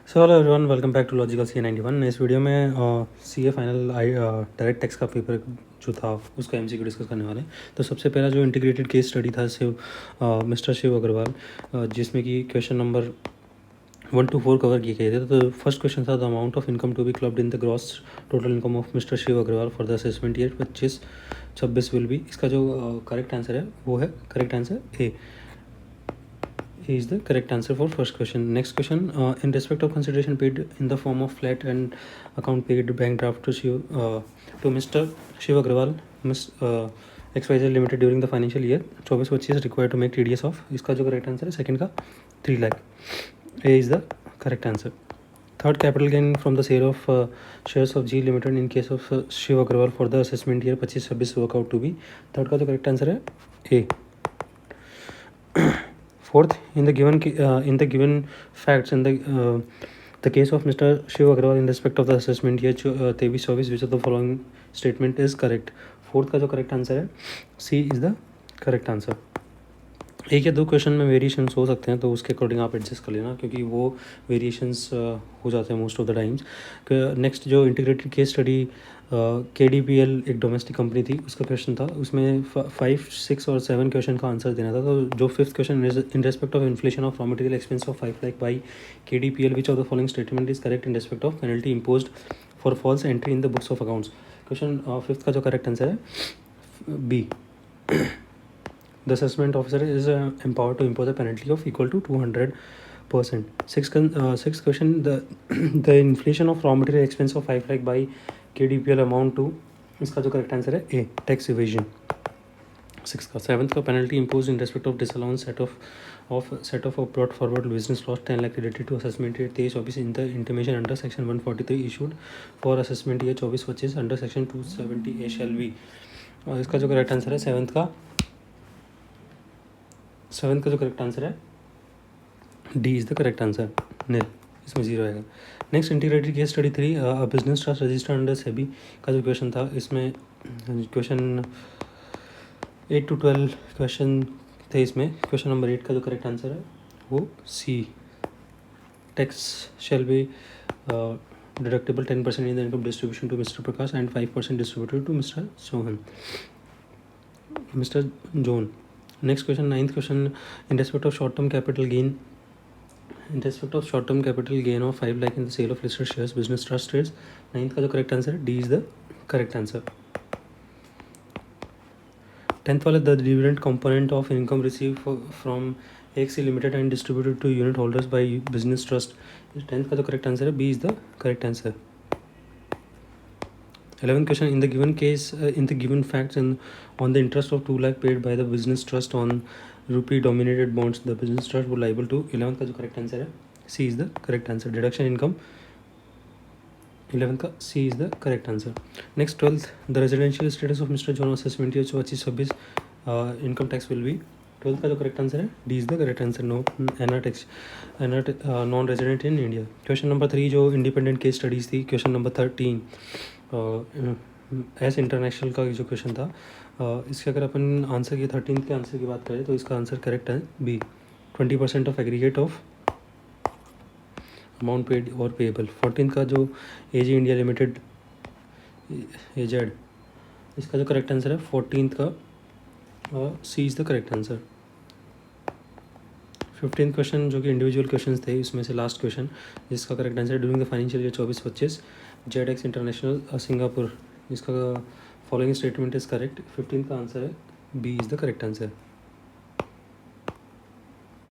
So hello everyone, welcome back to logical C91। इस video में C A final direct tax का paper जो था उसका MCQ डिस्कस करने वाले हैं। तो सबसे पहला जो इंटीग्रेटेड केस स्टडी था मिस्टर शिव अग्रवाल, जिसमें कि क्वेश्चन नंबर 1 to 4 कवर किए गए थे। तो फर्स्ट क्वेश्चन था the amount of income to be clubbed in the gross total income of mister Shiv Agarwal for the assessment year 25-26 will be. इसका जो करेक्ट आंसर है वो है correct answer A is the correct answer for first question. Next question, in respect of consideration paid in the form of flat and account paid bank draft to Mr. Shiv Agrawal, Miss XYZ Limited during the financial year 24-25 is required to make TDS of. इसका जो correct answer है second का 3 lakh. A is the correct answer. Third, capital gain from the sale of shares of G Limited in case of Shiv Agrawal for the assessment year 25-26 work out to be. Third का जो correct answer है A. Fourth, in the given facts in the case of Mr. Shiv Agrawal in respect of the assessment year 23-24, which of the following statement is correct? Fourth का जो correct answer है C is the correct answer. एक या दो question में variations हो सकते हैं, तो उसके अकॉर्डिंग आप एडजस्ट कर लेना, क्योंकि वो वेरिएशंस हो जाते हैं most of the times. Next जो इंटीग्रेटेड केस स्टडी KDPL एक डोमेस्टिक कंपनी थी, उसका क्वेश्चन था, उसमें 5, 6 और 7 क्वेश्चन का आंसर देना था। तो जो fifth question, in respect of inflation of raw material expense of 5 lakh by KDPL which of the following statement is correct in respect of penalty imposed for false entry in the books of accounts. Question fifth का जो correct answer है B. The assessment officer is empowered to impose a penalty of equal to 200%. Sixth question, the inflation of raw material expense of 5 lakh by KDPL amount to, इसका जो correct answer है A, tax evasion. Six का seventh का penalty impose in respect of disallowance set off brought forward business loss 10 lakh related to assessment year 23-24 in the intimation under section 143 issued for assessment year 24-25 under section 270A shall be. और इसका जो correct answer है seventh का जो correct answer है D is the correct answer, nil, इसमें 0 आएगा। Next integrated case study 3, business trust register under SEBI का जो क्वेश्चन था, इसमें क्वेश्चन 8 to 12 क्वेश्चन थे। इसमें क्वेश्चन नंबर 8 का जो करेक्ट आंसर है वो C, tax shall be deductible 10% in the income distribution to mister Prakash and 5% distributed to mister John. Next question, ninth question, in respect of short-term capital gain of 5 lakh in the sale of listed shares, business trust trades. Ninth का जो correct answer है D is the correct answer. 10th वाला, the dividend component of income received from AXC Limited and distributed to unit holders by business trust. 10th का जो correct answer है B is the correct answer. 11th question, in the given case, in the given facts and on the interest of 2 lakh paid by the business trust on rupee dominated bonds, the business trust would liable to. 11th का जो correct answer है C is the correct answer. Deduction income 11th का C is the correct answer. Next 12th, the residential status of Mr. John assessment year 25-26 income tax will be. 12th का जो correct answer है D is the correct answer. No non resident in India. Question number 3 जो independent case studies थी, question number 13 S international का जो question था, इसके अगर अपन आंसर की 13 के आंसर की बात करें तो इसका आंसर करेक्ट है B, 20% of aggregate of amount paid और पेएबल। 14 का जो एजी इंडिया लिमिटेड एजेड, इसका जो करेक्ट आंसर है 14 का C is the correct answer. 15th question जो कि इंडिविजुअल क्वेश्चन थे, इसमें से लास्ट क्वेश्चन जिसका correct answer during the financial year 24-25 Z international Singapore, इसका following statement is correct. 15th का आंसर है B is the correct answer.